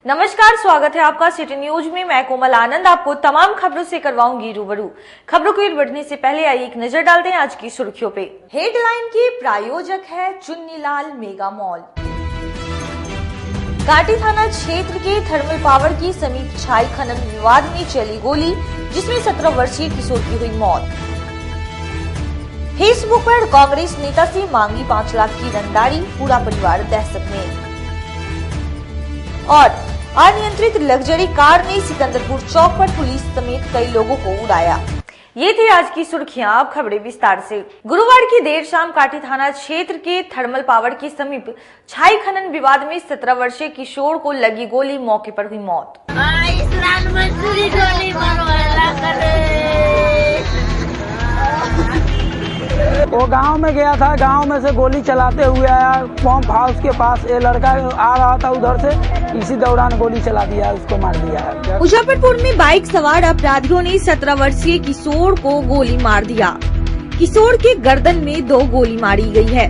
नमस्कार, स्वागत है आपका सिटी न्यूज में। मैं कोमल आनंद आपको तमाम खबरों से करवाऊंगी रूबरू। खबरों को बढ़ने से पहले आइए एक नजर डालते हैं आज की सुर्खियों पे। हेडलाइन के प्रायोजक है चुन्नीलाल मेगा मॉल। काटी थाना क्षेत्र के थर्मल पावर की समीप छाई खनन विवाद में चली गोली, जिसमें 17 वर्षीय किशोर की हुई मौत। फेसबुक पर कांग्रेस नेता से मांगी 5 लाख की रंगदारी, पूरा परिवार दहशत में। और अनियंत्रित लग्जरी कार ने सिकंदरपुर चौक पर पुलिस समेत कई लोगों को उड़ाया। ये थी आज की सुर्खियां, अब खबरें विस्तार से। गुरुवार की देर शाम काटी थाना क्षेत्र के थर्मल पावर के समीप छाई खनन विवाद में 17 वर्षीय किशोर को लगी गोली, मौके पर हुई मौत। वो गांव में गया था, गांव में से गोली चलाते हुए आया पंप हाउस के पास। ये लड़का आ रहा था उधर से, इसी दौरान गोली चला दिया, उसको मार दिया है। मुजफ्फरपुर में बाइक सवार अपराधियों ने 17 वर्षीय किशोर को गोली मार दिया। किशोर के गर्दन में 2 गोली मारी गई है।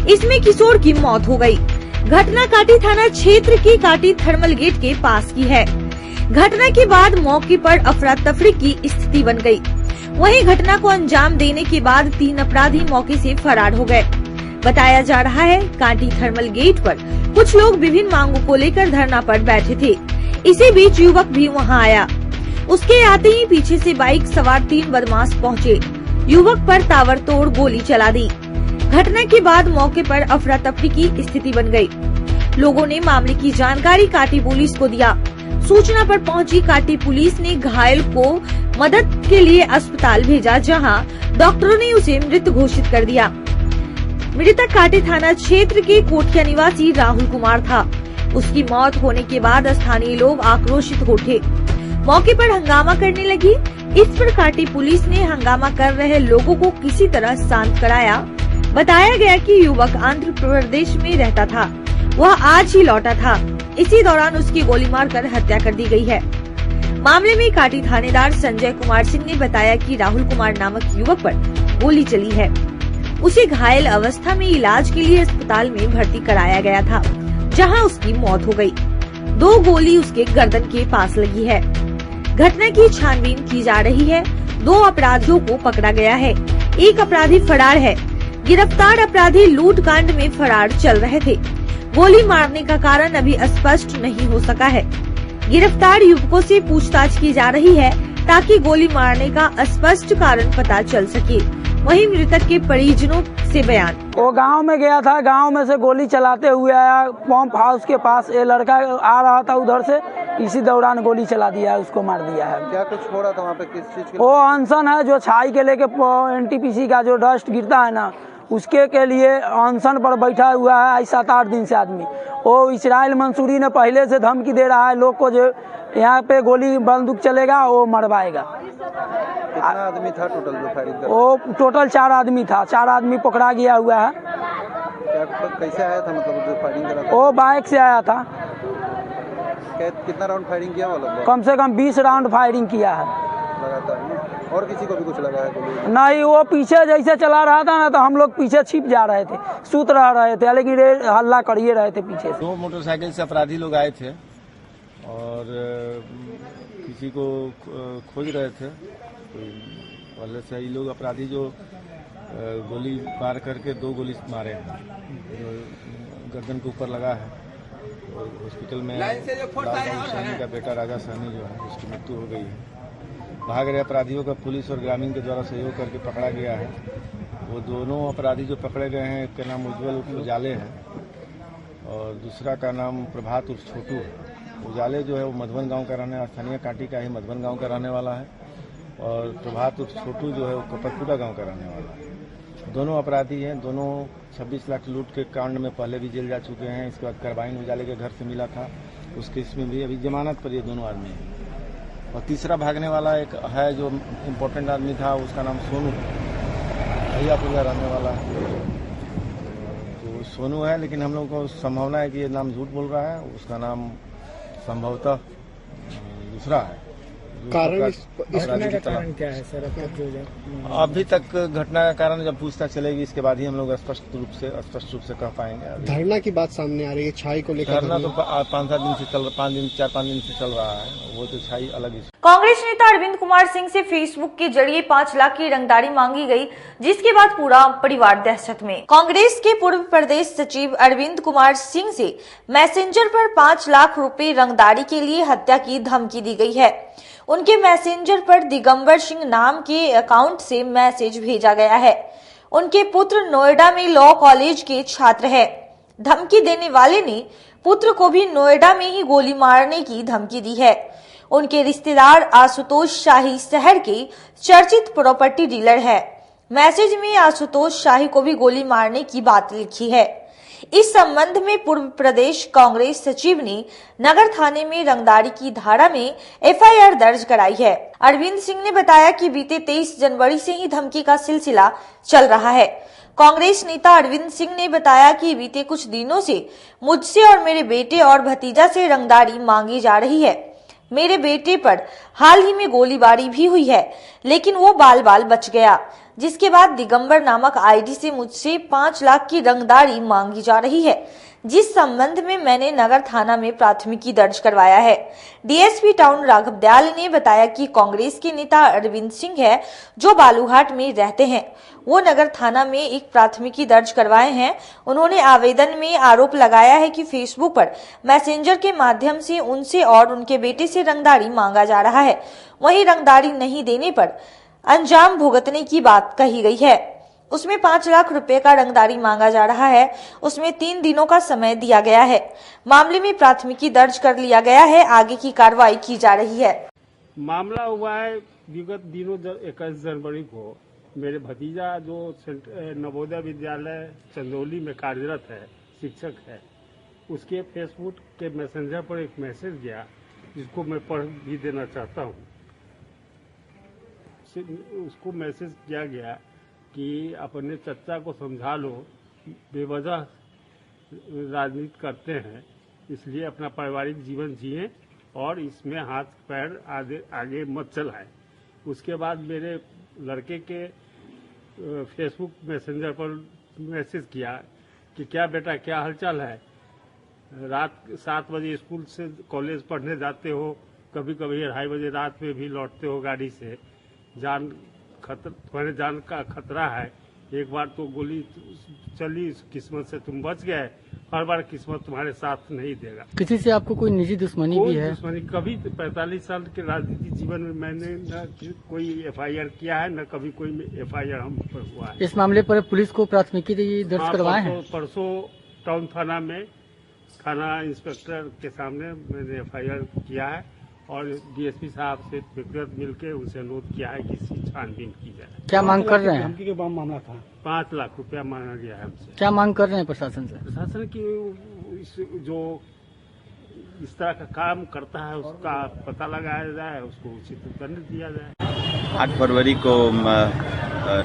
इसमें किशोर की मौत हो गई। घटना काटी थाना क्षेत्र की काटी थर्मल गेट के पास की है। घटना के बाद मौके पर अफरा तफरी की स्थिति बन गयी। वहीं घटना को अंजाम देने के बाद 3 अपराधी मौके से फरार हो गए। बताया जा रहा है काटी थर्मल गेट पर कुछ लोग विभिन्न मांगों को लेकर धरना पर बैठे थे। इसी बीच युवक भी वहां आया। उसके आते ही पीछे से बाइक सवार 3 बदमाश पहुंचे, युवक पर ताबड़तोड़ गोली चला दी। घटना के बाद मौके पर अफरा तफरी की स्थिति बन गयी। लोगों ने मामले की जानकारी काटी पुलिस को दिया। सूचना पर पहुंची काटी पुलिस ने घायल को मदद के लिए अस्पताल भेजा, जहां डॉक्टरों ने उसे मृत घोषित कर दिया। मृतक काटी थाना क्षेत्र के कोठिया निवासी राहुल कुमार था। उसकी मौत होने के बाद स्थानीय लोग आक्रोशित हो उठे, मौके पर हंगामा करने लगी। इस पर काटी पुलिस ने हंगामा कर रहे लोगों को किसी तरह शांत कराया। बताया गया कि युवक आंध्र प्रदेश में रहता था, वह आज ही लौटा था। इसी दौरान उसकी गोली मारकर हत्या कर दी गई है। मामले में काटी थानेदार संजय कुमार सिंह ने बताया कि राहुल कुमार नामक युवक पर गोली चली है। उसे घायल अवस्था में इलाज के लिए अस्पताल में भर्ती कराया गया था, जहां उसकी मौत हो गई। 2 गोली उसके गर्दन के पास लगी है। घटना की छानबीन की जा रही है। 2 अपराधियों को पकड़ा गया है। एक अपराधी फरार है। गिरफ्तार अपराधी लूट कांड में फरार चल रहे थे। गोली मारने का कारण अभी स्पष्ट नहीं हो सका है। गिरफ्तार युवकों से पूछताछ की जा रही है ताकि गोली मारने का स्पष्ट कारण पता चल सके। वहीं मृतक के परिजनों से बयान। वो गांव में गया था, गांव में से गोली चलाते हुए आया पंप हाउस के पास। ये लड़का आ रहा था उधर से, इसी दौरान गोली चला दिया, उसको मार दिया है। क्या कुछ हो रहा था वहाँ पे, किस चीज के? वो अनशन है, जो छाई के लेके NTPC का जो डस्ट गिरता है ना, उसके के लिए अनशन पर बैठा हुआ है 7-8 दिन से आदमी। वो इसराइल मंसूरी ने पहले से धमकी दे रहा है लोग को, जो यहाँ पे गोली बंदूक चलेगा वो मरवाएगा। कितना आदमी था टोटल जो फायरिंग कर? वो टोटल 4 आदमी था। 4 आदमी पकड़ा गया हुआ है। कैसे आया था, मतलब जो फायरिंग करा था? वो बाइक से आया था। कितना राउंड फायरिंग किया वो लोग? कम से कम 20 राउंड फायरिंग किया है लगातार। और किसी को भी कुछ लगा है गोली? नहीं, वो पीछे जैसे चला रहा था ना, तो हम लोग पीछे छिप जा रहे थे, सूत रहे थे, लेकिन हल्ला करिए रहे थे पीछे से। 2 मोटरसाइकिल से अपराधी लोग आए थे और किसी को खोज रहे थे। पहले से ये लोग अपराधी जो गोली मार करके 2 गोली मारे हैं, गर्दन के ऊपर लगा है। और हॉस्पिटल में साहनी का बेटा राजा साहनी जो है, उसकी मृत्यु हो गई है। भाग रहे अपराधियों का पुलिस और ग्रामीण के द्वारा सहयोग करके पकड़ा गया है। वो दोनों अपराधी जो पकड़े गए हैं, एक का नाम उज्जवल उर्फ उजाले है और दूसरा का नाम प्रभात उर्फ छोटू है। उजाले जो है वो मधुबन गांव का रहने, स्थानीय काटी का ही मधुबन गांव का रहने वाला है, और प्रभात उर्फ छोटू जो है वो कपरपुरा गांव का रहने वाला है। दोनों अपराधी हैं। दोनों 26 लाख लूट के कांड में पहले भी जेल जा चुके हैं। इसके बाद कार्बाइन उजाले के घर से मिला था, उस केस में भी अभी जमानत पर ये दोनों आदमी हैं। और तीसरा भागने वाला एक है जो इम्पोर्टेंट आदमी था, उसका नाम सोनू भैयापुर का रहने वाला है। तो सोनू है, लेकिन हम लोग को संभावना है कि ये नाम झूठ बोल रहा है। उसका नाम संभवतः दूसरा है, कारण अपराधी की तलाश क्या है सर? अभी तक घटना का कारण जब पूछताछ चलेगी इसके बाद ही हम लोग स्पष्ट रूप से कह पाएंगे। धरना की बात सामने आ रही है, छाई को लेकर धरना तो 4-5 दिन से चल रहा है, वो तो छाई अलग ही। कांग्रेस नेता अरविंद कुमार सिंह से फेसबुक के जरिए 5 लाख की रंगदारी मांगी गई, जिसके बाद पूरा परिवार दहशत में। कांग्रेस के पूर्व प्रदेश सचिव अरविंद कुमार सिंह से मैसेंजर पर 5 लाख रुपए रंगदारी के लिए हत्या की धमकी दी गई है। उनके मैसेंजर पर दिगंबर सिंह नाम के अकाउंट से मैसेज भेजा गया है। उनके पुत्र नोएडा में लॉ कॉलेज के छात्र है। धमकी देने वाले ने पुत्र को भी नोएडा में ही गोली मारने की धमकी दी है। उनके रिश्तेदार आशुतोष शाही शहर के चर्चित प्रॉपर्टी डीलर है। मैसेज में आशुतोष शाही को भी गोली मारने की बात लिखी है। इस संबंध में पूर्व प्रदेश कांग्रेस सचिव ने नगर थाने में रंगदारी की धारा में एफआईआर दर्ज कराई है। अरविंद सिंह ने बताया कि बीते 23 जनवरी से ही धमकी का सिलसिला चल रहा है। कांग्रेस नेता अरविंद सिंह ने बताया कि बीते कुछ दिनों से मुझसे और मेरे बेटे और भतीजा से रंगदारी मांगी जा रही है। मेरे बेटे पर हाल ही में गोलीबारी भी हुई है, लेकिन वो बाल बाल बच गया। जिसके बाद दिगंबर नामक आईडी से मुझसे 5 लाख की रंगदारी मांगी जा रही है, जिस संबंध में मैंने नगर थाना में प्राथमिकी दर्ज करवाया है। डीएसपी टाउन राघव दयाल ने बताया कि कांग्रेस के नेता अरविंद सिंह है, जो बालूघाट में रहते हैं। वो नगर थाना में एक प्राथमिकी दर्ज करवाए हैं। उन्होंने आवेदन में आरोप लगाया है कि फेसबुक पर मैसेंजर के माध्यम से उनसे और उनके बेटे से रंगदारी मांगा जा रहा है। वहीं रंगदारी नहीं देने पर अंजाम भुगतने की बात कही गई है। उसमें 5 लाख रुपए का रंगदारी मांगा जा रहा है। उसमें 3 दिनों का समय दिया गया है। मामले में प्राथमिकी दर्ज कर लिया गया है। आगे की कार्रवाई की जा रही है। मामला हुआ है विगत दिनों 21 जनवरी को मेरे भतीजा जो नवोदय विद्यालय चंदौली में कार्यरत है, शिक्षक है, उसके फेसबुक के मैसेंजर पर एक मैसेज गया, जिसको मैं पढ़ भी देना चाहता हूँ। उसको मैसेज किया गया कि अपने चचा को समझा लो, बेवजह राजनीति करते हैं, इसलिए अपना पारिवारिक जीवन जिए और इसमें हाथ पैर आगे मत चलाएं। उसके बाद मेरे लड़के के फेसबुक मैसेंजर पर मैसेज किया कि क्या बेटा, क्या हालचाल है, रात 7 बजे स्कूल से कॉलेज पढ़ने जाते हो, कभी कभी 2:30 बजे रात में भी लौटते हो गाड़ी से, तुम्हारे जान का खतरा है। एक बार तो गोली चली, किस्मत से तुम बच गए, हर बार किस्मत तुम्हारे साथ नहीं देगा। किसी से आपको कोई निजी दुश्मनी भी है? दुश्मनी कभी 45 साल के राजनीतिक जीवन में मैंने न कोई एफआईआर किया है, न कभी कोई एफआईआर हम पर हुआ है। इस मामले पर पुलिस को प्राथमिकी दर्ज करवाए हैं? परसों टाउन थाना में थाना इंस्पेक्टर के सामने मैंने एफआईआर किया है और डीएसपी साहब से व्यक्तिगत मिलकर उनसे अनुरोध किया है कि इसकी छानबीन की जाए। क्या मांग कर रहे हैं? धमकी के बाद मामला था 5 लाख रुपया मांगा गया है हमसे। क्या मांग कर रहे हैं प्रशासन से? प्रशासन की जो इस तरह का काम करता है उसका पता लगाया जाए, उसको उचित दंड दिया जाए। 8 फरवरी को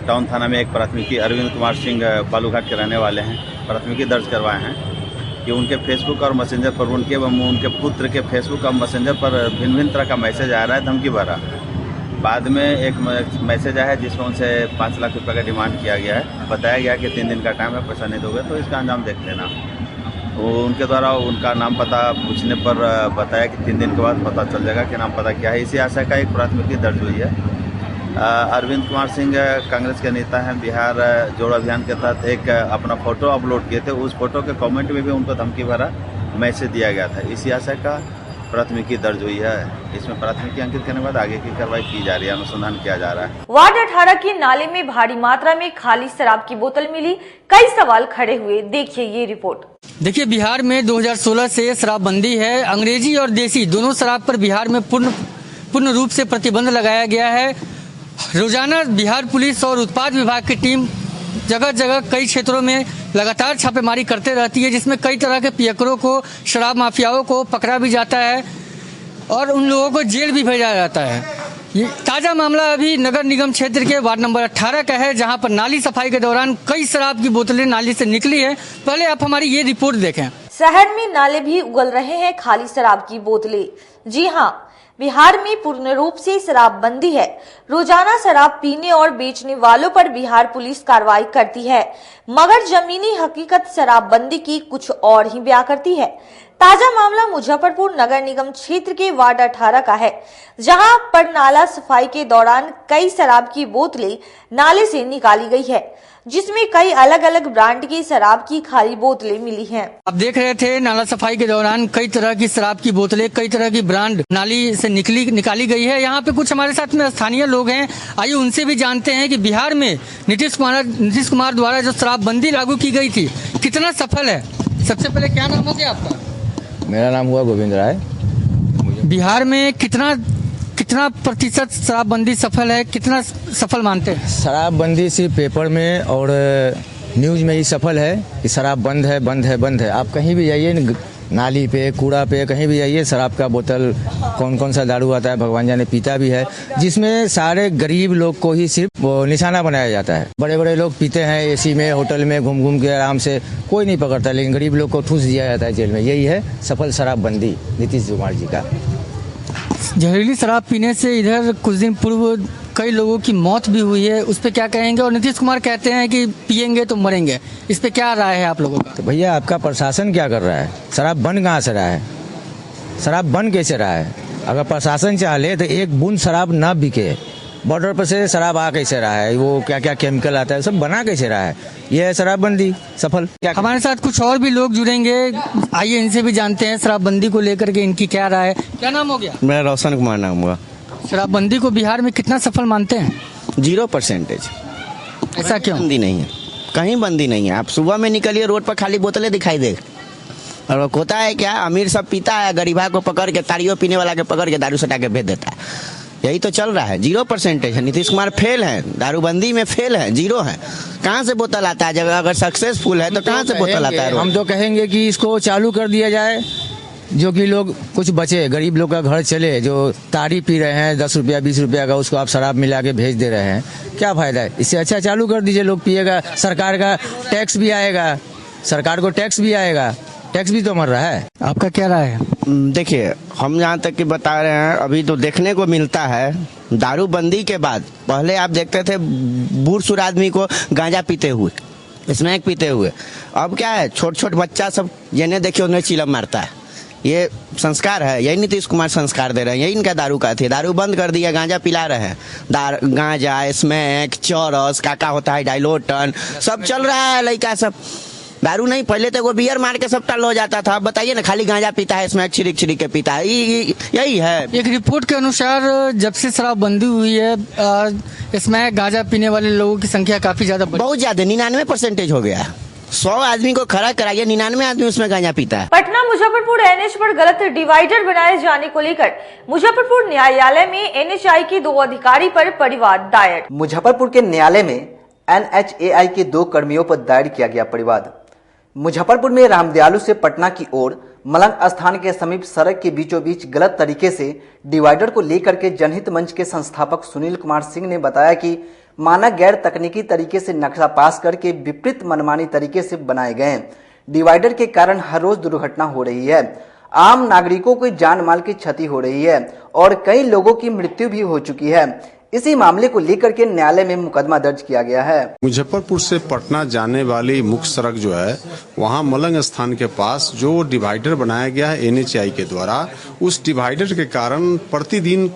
टाउन थाना में एक प्राथमिकी अरविंद कुमार सिंह बालूघाट के रहने वाले हैं, प्राथमिकी दर्ज करवाए हैं कि उनके फेसबुक और मैसेंजर पर उनके पुत्र के फेसबुक और मैसेंजर पर भिन्न भिन्न तरह का मैसेज आ रहा है, धमकी भरा। बाद में एक मैसेज आया है जिसमें उनसे 5 लाख रुपए का डिमांड किया गया है। बताया गया कि 3 दिन का टाइम है, पैसा नहीं दोगे तो इसका अंजाम देख लेना। वो उनके द्वारा उनका नाम पता पूछने पर बताया कि 3 दिन के बाद पता चल जाएगा कि नाम पता क्या है। इसी आशय का एक प्राथमिकी दर्ज हुई है। अरविंद कुमार सिंह कांग्रेस के नेता हैं। बिहार जोड़ो अभियान के तहत एक अपना फोटो अपलोड किए थे, उस फोटो के कमेंट में भी उनको धमकी भरा मैसेज दिया गया था। इसी आशय का प्राथमिकी दर्ज हुई है। इसमें प्राथमिकी अंकित करने के बाद आगे की कार्रवाई की जा रही है, अनुसंधान किया जा रहा है। वार्ड 18 के नाले में भारी मात्रा में खाली शराब की बोतल मिली, कई सवाल खड़े हुए। देखिए ये रिपोर्ट। देखिए, बिहार में 2016 से शराबबंदी है। अंग्रेजी और देसी दोनों शराब पर बिहार में पूर्ण रूप से प्रतिबंध लगाया गया है। रोजाना बिहार पुलिस और उत्पाद विभाग की टीम जगह जगह कई क्षेत्रों में लगातार छापेमारी करते रहती है, जिसमें कई तरह के पियकरों को, शराब माफियाओं को पकड़ा भी जाता है और उन लोगों को जेल भी भेजा जाता है। ये ताजा मामला अभी नगर निगम क्षेत्र के वार्ड नंबर 18 का है, जहां पर नाली सफाई के दौरान कई शराब की बोतलें नाली से निकली है। पहले आप हमारी ये रिपोर्ट देखें। शहर में नाले भी उगल रहे हैं खाली शराब की बोतलें। जी हां, बिहार में पूर्ण रूप से शराबबंदी है। रोजाना शराब पीने और बेचने वालों पर बिहार पुलिस कार्रवाई करती है, मगर जमीनी हकीकत शराबबंदी की कुछ और ही बयां करती है। ताजा मामला मुजफ्फरपुर नगर निगम क्षेत्र के वार्ड 18 का है, जहां पर नाला सफाई के दौरान कई शराब की बोतलें नाले से निकाली गई है, जिसमें कई अलग अलग ब्रांड की शराब की खाली बोतलें मिली हैं। आप देख रहे थे नाला सफाई के दौरान कई तरह की शराब की बोतलें, कई तरह की ब्रांड नाली से निकाली गई है। यहाँ पे कुछ हमारे साथ में स्थानीय लोग हैं, आइए उनसे भी जानते हैं कि बिहार में नीतीश कुमार द्वारा जो शराबबंदी लागू की गई थी कितना सफल है। सबसे पहले क्या नाम हो गया आपका? मेरा नाम हुआ गोविंद राय। बिहार में कितना प्रतिशत शराबबंदी सफल है, कितना सफल मानते हैं? शराबबंदी सिर्फ पेपर में और न्यूज़ में ही सफल है कि शराब बंद है बंद है बंद है। आप कहीं भी जाइए, नाली पे, कूड़ा पे, कहीं भी जाइए, शराब का बोतल, कौन कौन सा दारू आता है भगवान जाने, पीता भी है, जिसमें सारे गरीब लोग को ही सिर्फ वो निशाना बनाया जाता है। बड़े बड़े लोग पीते हैं एसी में, होटल में घूम घूम के आराम से, कोई नहीं पकड़ता, लेकिन गरीब लोग को ठूस दिया जाता है जेल में। यही है सफल शराबबंदी नीतीश कुमार जी का। जहरीली शराब पीने से इधर कुछ दिन पूर्व कई लोगों की मौत भी हुई है, उस पर क्या कहेंगे? और नीतीश कुमार कहते हैं कि पिएंगे तो मरेंगे, इस पे क्या राय है आप लोगों का? तो भैया आपका प्रशासन क्या कर रहा है? शराब बंद कहाँ से रहा है? शराब बंद कैसे रहा है? अगर प्रशासन चाहे तो एक बूंद शराब ना बिके, बॉर्डर पर से शराब आ कैसे रहा है, वो क्या क्या केमिकल आता है, सब बना कैसे रहा है? ये है शराबबंदी सफल। हमारे साथ कुछ और भी लोग जुड़ेंगे, आइए इनसे भी जानते हैं शराबबंदी को लेकर के इनकी क्या राय है। क्या नाम हो गया? मेरा रोशन कुमार नाम हुआ। शराबबंदी को बिहार में कितना सफल मानते हैं? 0%। ऐसा क्यों? बंदी नहीं है, कहीं बंदी नहीं है। आप सुबह में निकलिए, रोड पर खाली बोतलें दिखाई दे। और वो होता है क्या, अमीर सब पीता है, गरीबा को पकड़ के, तारियों पीने वाला के पकड़ के दारू सटा के भेज देता है। यही तो चल रहा है। 0% है। नीतीश कुमार फेल है, दारूबंदी में फेल है, 0 है। कहाँ से बोतल आता है? जब अगर सक्सेसफुल है तो कहाँ से बोतल आता है? हम तो कहेंगे कि इसको चालू कर दिया जाए, जो कि लोग कुछ बचे, गरीब लोग का घर चले, जो ताड़ी पी रहे हैं 10 रुपया 20 रुपया का, उसको आप शराब मिला के भेज दे रहे हैं, क्या फायदा है? इससे अच्छा चालू कर दीजिए, लोग पिएगा, सरकार का टैक्स भी आएगा, सरकार को टैक्स भी आएगा, टैक्स भी तो मर रहा है। आपका क्या राय है? देखिए, हम जहाँ तक कि बता रहे हैं, अभी तो देखने को मिलता है दारूबंदी के बाद, पहले आप देखते थे बूढ़ सूढ़ आदमी को गांजा पीते हुए, स्मैक पीते हुए। अब क्या है, छोट छोट बच्चा सब जिन्हें देखिए उन्हें चिलम मारता है। ये संस्कार है? यही नीतीश कुमार संस्कार दे रहे हैं, यही इनका दारू का थे। दारू बंद कर दिया, गांजा पिला रहे हैं। गांजा, स्मैक, चौरस, काका होता है, डाइलोटन, सब चल रहा है। लड़का सब दारू नहीं, पहले तो वो बियर मार के सब टल हो जाता था। अब बताइए ना, खाली गांजा पीता है, स्मैक छिड़क छिड़क के पीता है। यही है। एक रिपोर्ट के अनुसार जब से शराबबंदी हुई है, स्मैक गांजा पीने वाले लोगों की संख्या काफी ज्यादा, बहुत ज्यादा, 99% हो गया। 100 आदमी को खड़ा कराइए, 99 आदमी उसमें गांजा पीता है। पटना मुजफ्फरपुर एनएच पर गलत डिवाइडर बनाए जाने को लेकर मुजफ्फरपुर न्यायालय में एनएचआई के 2 अधिकारी पर परिवाद दायर। मुजफ्फरपुर के न्यायालय में एनएचएआई के 2 कर्मियों पर दायर किया गया परिवाद। मुजफ्फरपुर में रामदयालु से पटना की ओर मलंग स्थान के समीप सड़क के बीचों बीच गलत तरीके से डिवाइडर को लेकर के जनहित मंच के संस्थापक सुनील कुमार सिंह ने बताया कि मानक गैर तकनीकी तरीके से नक्शा पास करके विपरीत मनमानी तरीके से बनाए गए डिवाइडर के कारण हर रोज दुर्घटना हो रही है। आम नागरिकों को जान माल की क्षति हो रही है और कई लोगों की मृत्यु भी हो चुकी है। इसी मामले को लेकर के न्यायालय में मुकदमा दर्ज किया गया है। मुजफ्फरपुर से पटना जाने वाली मुख्य सड़क जो है, वहां मलंग स्थान के पास जो डिवाइडर बनाया गया है एनएचआई के द्वारा, उस डिवाइडर के कारण प्रतिदिन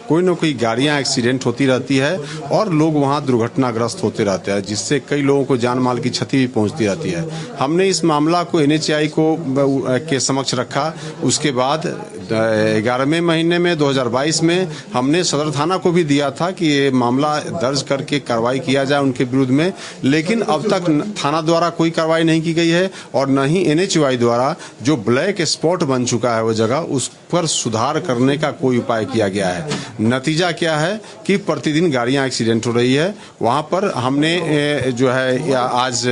कोई न कोई गाड़ियां एक्सीडेंट होती रहती है और लोग वहां दुर्घटनाग्रस्त होते रहते हैं, जिससे कई लोगों को जान माल की क्षति भी पहुंचती रहती है। हमने इस मामला को एनएचआई को के समक्ष रखा। उसके बाद 11वें महीने में 2022 में हमने सदर थाना को भी दिया था कि ये मामला दर्ज करके कार्रवाई किया जाए उनके विरुद्ध में, लेकिन अब तक थाना द्वारा कोई कार्रवाई नहीं की गई है और न ही एनएचआई द्वारा जो ब्लैक स्पॉट बन चुका है वो जगह, उस पर सुधार करने का कोई उपाय किया गया है। नतीजा क्या है कि प्रतिदिन गाड़ियां एक्सीडेंट हो रही है। वहां पर हमने जो है आज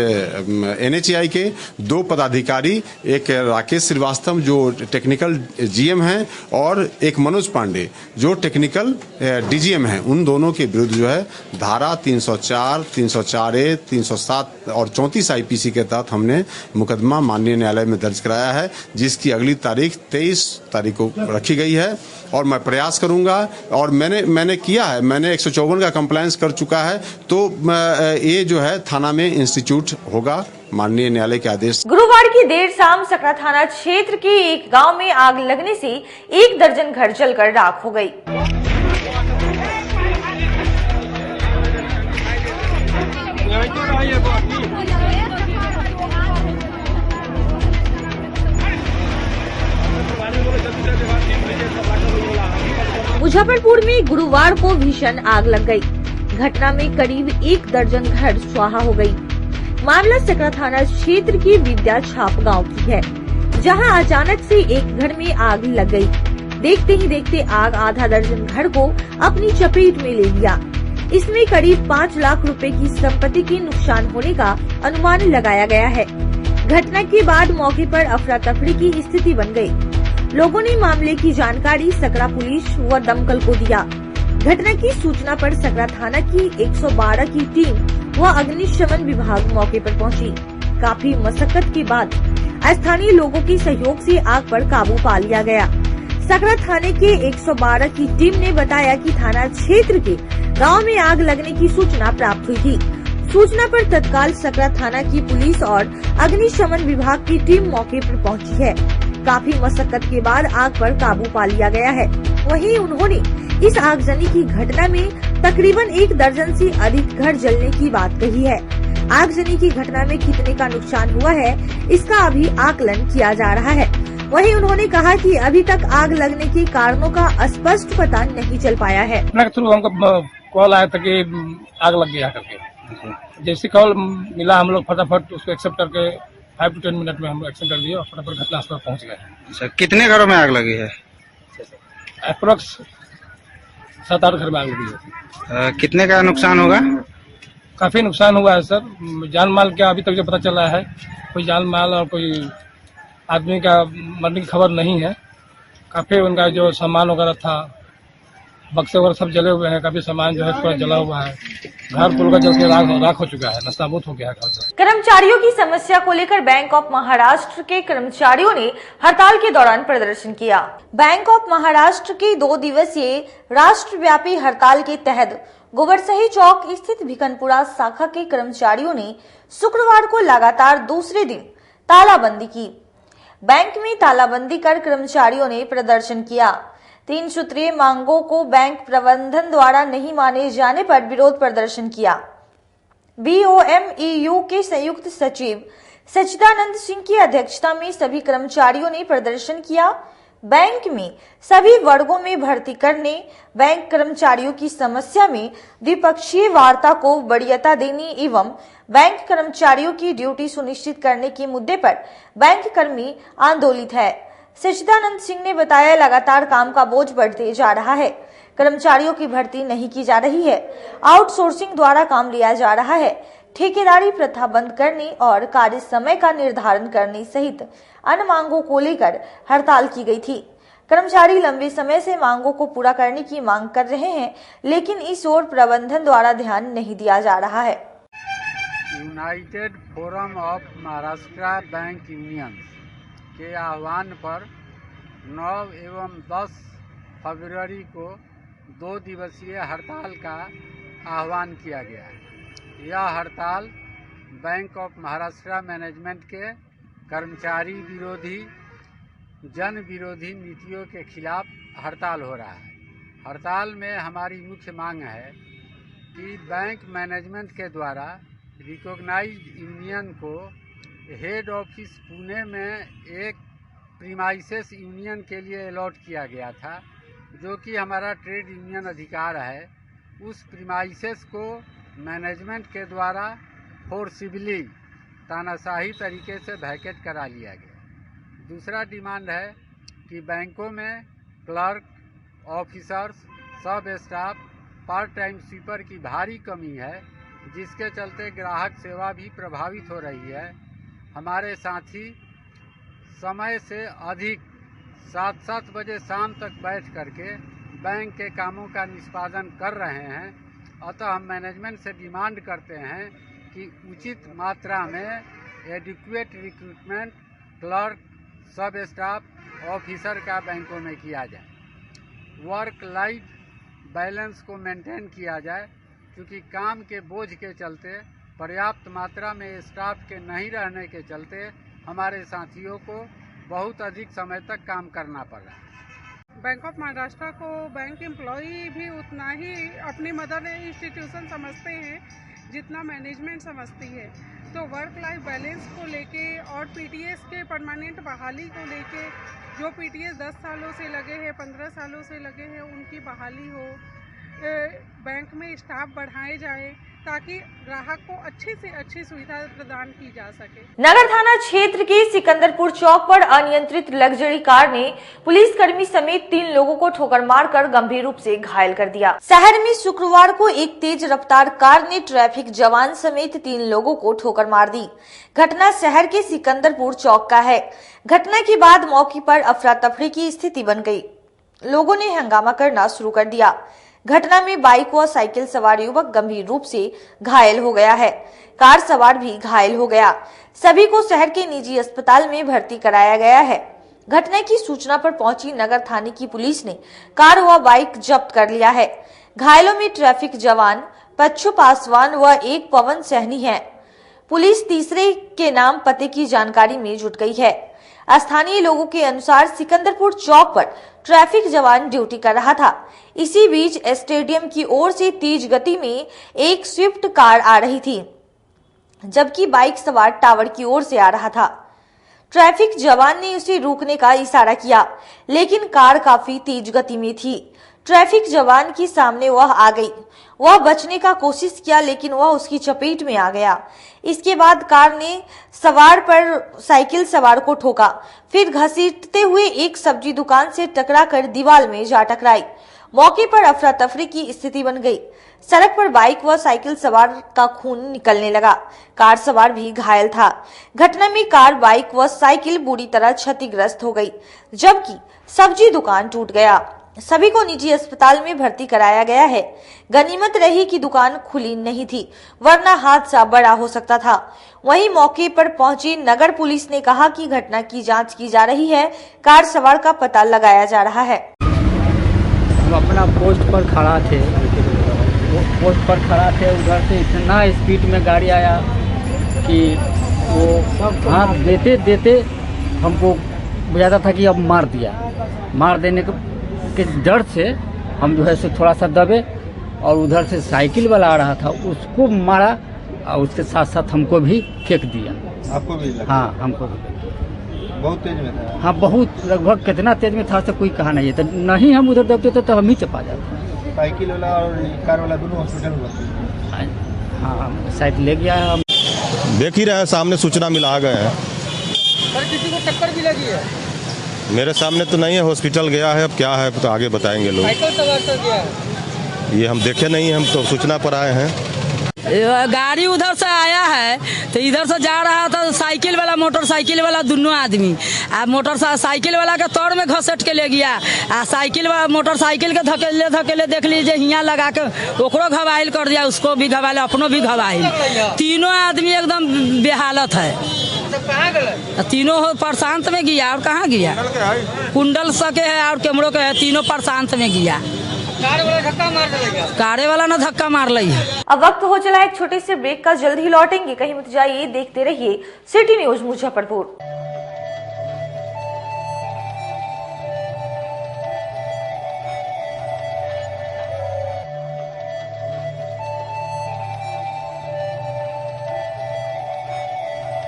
NHAI के 2 पदाधिकारी, एक राकेश श्रीवास्तव जो टेक्निकल GM हैं और एक मनोज पांडे जो टेक्निकल DGM हैं, उन दोनों के विरुद्ध जो है धारा 304, 304A, 307 और 34 IPC के तहत हमने मुकदमा माननीय न्यायालय में दर्ज कराया है, जिसकी अगली तारीख 23 तारीख को रखी गई है। और मैं प्रयास करूंगा, और मैंने किया है, मैंने 154 का कंप्लायंस कर चुका है, तो ये जो है थाना में इंस्टीट्यूट होगा माननीय न्यायालय के आदेश। गुरुवार की देर शाम सकरा थाना क्षेत्र के एक गांव में आग लगने से 1 दर्जन घर जलकर राख हो गई। मुजफ्फरपुर में गुरुवार को भीषण आग लग गई। घटना में करीब 1 दर्जन घर स्वाहा हो गई। मामला सकरा थाना क्षेत्र के विद्या छाप गाँव की है, जहां अचानक से एक घर में आग लग गई। देखते ही देखते आग आधा दर्जन घर को अपनी चपेट में ले लिया। इसमें करीब 5 लाख रुपए की संपत्ति के नुकसान होने का अनुमान लगाया गया है। घटना के बाद मौके पर अफरा तफरी की स्थिति बन गई। लोगों ने मामले की जानकारी सकरा पुलिस व दमकल को दिया। घटना की सूचना पर सकरा थाना की 112 की टीम व अग्निशमन विभाग मौके पर पहुंची। काफी मशक्कत के बाद स्थानीय लोगों के सहयोग से आग पर काबू पा लिया गया। सकरा थाने के 112 की टीम ने बताया कि थाना क्षेत्र के गांव में आग लगने की सूचना प्राप्त हुई थी। सूचना पर तत्काल सकरा थाना की पुलिस और अग्निशमन विभाग की टीम मौके पर पहुंची है। काफी मशक्कत के बाद आग पर काबू पा लिया गया है। वहीं उन्होंने इस आगजनी की घटना में तकरीबन 1 दर्जन से अधिक घर जलने की बात कही है। आगजनी की घटना में कितने का नुकसान हुआ है, इसका अभी आकलन किया जा रहा है। वहीं उन्होंने कहा कि अभी तक आग लगने के कारणों का स्पष्ट पता नहीं चल पाया है। थ्रू हमको कॉल आया था कि आग लग गया करके। जैसे कॉल मिला हम लोग फटाफट उसको एक्सेप्ट करके 5 to 10 मिनट में हम एक्शन कर दिए और फटाफट घटनास्थल पर पहुंच गए। अच्छा, कितने घरों में आग लगी है? अप्रोक्स 7-8 घर में आग लगी है। कितने का नुकसान होगा? काफी नुकसान हुआ है सर। जान माल का अभी तक जो पता चला है, कोई जान माल और कोई आदमी का मरने की खबर नहीं है। काफी उनका जो सामान वगैरह था, बक्से वगैरह सब जले हुए हैं। काफी सामान जो है पूरा जला हुआ है। घर पूरा जल के राख हो चुका है, नस्ताबूत हो गया है। कर्मचारियों की समस्या को लेकर बैंक ऑफ महाराष्ट्र के कर्मचारियों ने हड़ताल के दौरान प्रदर्शन किया। बैंक ऑफ महाराष्ट्र की 2 दिवसीय राष्ट्रव्यापी हड़ताल के तहत गोबरसही चौक स्थित भिकनपुरा शाखा के कर्मचारियों ने शुक्रवार को लगातार दूसरे दिन तालाबंदी की। बैंक में तालाबंदी कर कर्मचारियों ने प्रदर्शन किया। 3 सूत्रीय मांगों को बैंक प्रबंधन द्वारा नहीं माने जाने पर विरोध प्रदर्शन किया। BOMEU के संयुक्त सचिव सच्चिदानंद सिंह की अध्यक्षता में सभी कर्मचारियों ने प्रदर्शन किया। बैंक में सभी वर्गों में भर्ती करने, बैंक कर्मचारियों की समस्या में द्विपक्षीय वार्ता को वरीयता देने एवं बैंक कर्मचारियों की ड्यूटी सुनिश्चित करने के मुद्दे पर बैंक कर्मी आंदोलित है। सच्चिदानंद सिंह ने बताया, लगातार काम का बोझ बढ़ते जा रहा है। कर्मचारियों की भर्ती नहीं की जा रही है। आउटसोर्सिंग द्वारा काम लिया जा रहा है। ठेकेदारी प्रथा बंद करने और कार्य समय का निर्धारण करने सहित अन्य मांगों को लेकर हड़ताल की गई थी। कर्मचारी लंबे समय से मांगों को पूरा करने की मांग कर रहे हैं, लेकिन इस ओर प्रबंधन द्वारा ध्यान नहीं दिया जा रहा है। United forum of Maharashtra bank union के आह्वान पर 9 एवं 10 फरवरी को 2 दिवसीय हड़ताल का आह्वान किया गया है। यह हड़ताल बैंक ऑफ महाराष्ट्र मैनेजमेंट के कर्मचारी विरोधी, जन विरोधी नीतियों के खिलाफ हड़ताल हो रहा है। हड़ताल में हमारी मुख्य मांग है कि बैंक मैनेजमेंट के द्वारा रिकॉग्नाइज्ड यूनियन को हेड ऑफिस पुणे में एक प्रीमाइसेस यूनियन के लिए अलॉट किया गया था, जो कि हमारा ट्रेड यूनियन अधिकार है। उस प्रीमाइसेस को मैनेजमेंट के द्वारा फोर्सिबली तानाशाही तरीके से वैकेट करा लिया गया। दूसरा डिमांड है कि बैंकों में क्लर्क, ऑफिसर्स, सब स्टाफ, पार्ट टाइम स्वीपर की भारी कमी है, जिसके चलते ग्राहक सेवा भी प्रभावित हो रही है। हमारे साथी समय से अधिक 7-7 बजे शाम तक बैठ करके बैंक के कामों का निष्पादन कर रहे हैं। अतः हम मैनेजमेंट से डिमांड करते हैं कि उचित मात्रा में एडिक्वेट रिक्रूटमेंट क्लर्क, सब स्टाफ, ऑफिसर का बैंकों में किया जाए। वर्क लाइफ बैलेंस को मेंटेन किया जाए, क्योंकि काम के बोझ के चलते, पर्याप्त मात्रा में स्टाफ के नहीं रहने के चलते हमारे साथियों को बहुत अधिक समय तक काम करना पड़ रहा है। बैंक ऑफ महाराष्ट्र को बैंक एम्प्लॉई भी उतना ही अपनी मदर इंस्टीट्यूशन समझते हैं जितना मैनेजमेंट समझती है। तो वर्क लाइफ बैलेंस को लेके और पीटीएस के परमानेंट बहाली को लेके, जो पीटीएस 10 सालों से लगे हैं, 15 सालों से लगे हैं, उनकी बहाली हो, बैंक में स्टाफ बढ़ाए जाए ताकि ग्राहक को अच्छी से अच्छी सुविधा प्रदान की जा सके। नगर थाना क्षेत्र के सिकंदरपुर चौक पर अनियंत्रित लग्जरी कार ने पुलिसकर्मी समेत 3 लोगों को ठोकर मारकर गंभीर रूप से घायल कर दिया। शहर में शुक्रवार को एक तेज रफ्तार कार ने ट्रैफिक जवान समेत 3 लोगों को ठोकर मार दी। घटना शहर के सिकंदरपुर चौक का है। घटना के बाद मौके पर अफरा तफरी की स्थिति बन गई। लोगों ने हंगामा करना शुरू कर दिया। घटना में बाइक व साइकिल सवार युवक गंभीर रूप से घायल हो गया है। कार सवार भी घायल हो गया। सभी को शहर के निजी अस्पताल में भर्ती कराया गया है। घटना की सूचना पर पहुंची नगर थाने की पुलिस ने कार व बाइक जब्त कर लिया है। घायलों में ट्रैफिक जवान पच्चू पासवान व एक पवन सहनी है। पुलिस तीसरे के नाम पते की जानकारी में जुट गई है। स्थानीय लोगों के अनुसार सिकंदरपुर चौक पर ट्रैफिक जवान ड्यूटी कर रहा था। इसी बीच स्टेडियम की ओर से तेज गति में एक स्विफ्ट कार आ रही थी, जबकि बाइक सवार टावर की ओर से आ रहा था। ट्रैफिक जवान ने उसे रोकने का इशारा किया, लेकिन कार काफी तेज गति में थी। ट्रैफिक जवान के सामने वह आ गई। वह बचने का कोशिश किया, लेकिन वह उसकी चपेट में आ गया। इसके बाद कार ने सवार पर साइकिल सवार को ठोका, फिर घसीटते हुए एक सब्जी दुकान से टकराकर दीवार में जा टकराई। मौके पर अफरा तफरी की स्थिति बन गई। सड़क पर बाइक व साइकिल सवार का खून निकलने लगा। कार सवार भी घायल था। घटना में कार, बाइक व साइकिल बुरी तरह क्षतिग्रस्त हो गई, जबकि सब्जी दुकान टूट गया। सभी को निजी अस्पताल में भर्ती कराया गया है। गनीमत रही कि दुकान खुली नहीं थी, वरना हादसा बड़ा हो सकता था। वहीं मौके पर पहुंची नगर पुलिस ने कहा कि घटना की जांच की जा रही है। कार सवार का पता लगाया जा रहा है। हम अपना पोस्ट पर खड़ा थे, उधर से इतना स्पीड में गाड़ी आया कि वो हाथ देते देते हमको बुझाता था कि अब मार देने के डर से हम जो है सो थोड़ा सा दबे, और उधर से साइकिल वाला आ रहा था, उसको मारा और उसके साथ साथ हमको भी फेंक दिया। आपको भी लगा? हाँ, हमको भी। बहुत तेज में था? हाँ, बहुत, लगभग कितना तेज में था तो कोई कहा नहीं है। तो नहीं हम उधर दबते तो हम ही चपा जाते। साइकिल वाला और कार वाला दोनों हॉस्पिटल में? हाँ, शायद ले गया है। हम देख ही रहे हैं, सामने सूचना मिला आ गए हैं। सर, किसी को टक्कर भी लगी है? मेरे सामने तो नहीं है, हॉस्पिटल गया है। अब क्या है तो आगे बताएंगे लोग। साइकिल सवार कर गया है? ये हम देखे नहीं, हम तो सूचना पर आए हैं। गाड़ी उधर से आया है तो इधर से जा रहा था, साइकिल वाला मोटरसाइकिल वाला दोनों आदमी, मोटरसाइकिल वाला के तौर में घसीट के ले गया, साइकिल वाला मोटरसाइकिल के धकेले देख लीजिए, हियाँ लगा के ओकरो घवायल कर दिया, उसको भी घवायल, अपनो भी घवायल। तीनों आदमी एकदम बेहालत है। तीनों प्रशांत में गया। और कहाँ गया? कुंडल सके है और कैमरों के है, तीनों प्रशांत में गया। कारे वाला ना धक्का मार ली है। अब वक्त हो चला एक छोटे से ब्रेक का, जल्द ही लौटेंगे, कहीं मत जाइए, देखते रहिए सिटी न्यूज मुजफ्फरपुर।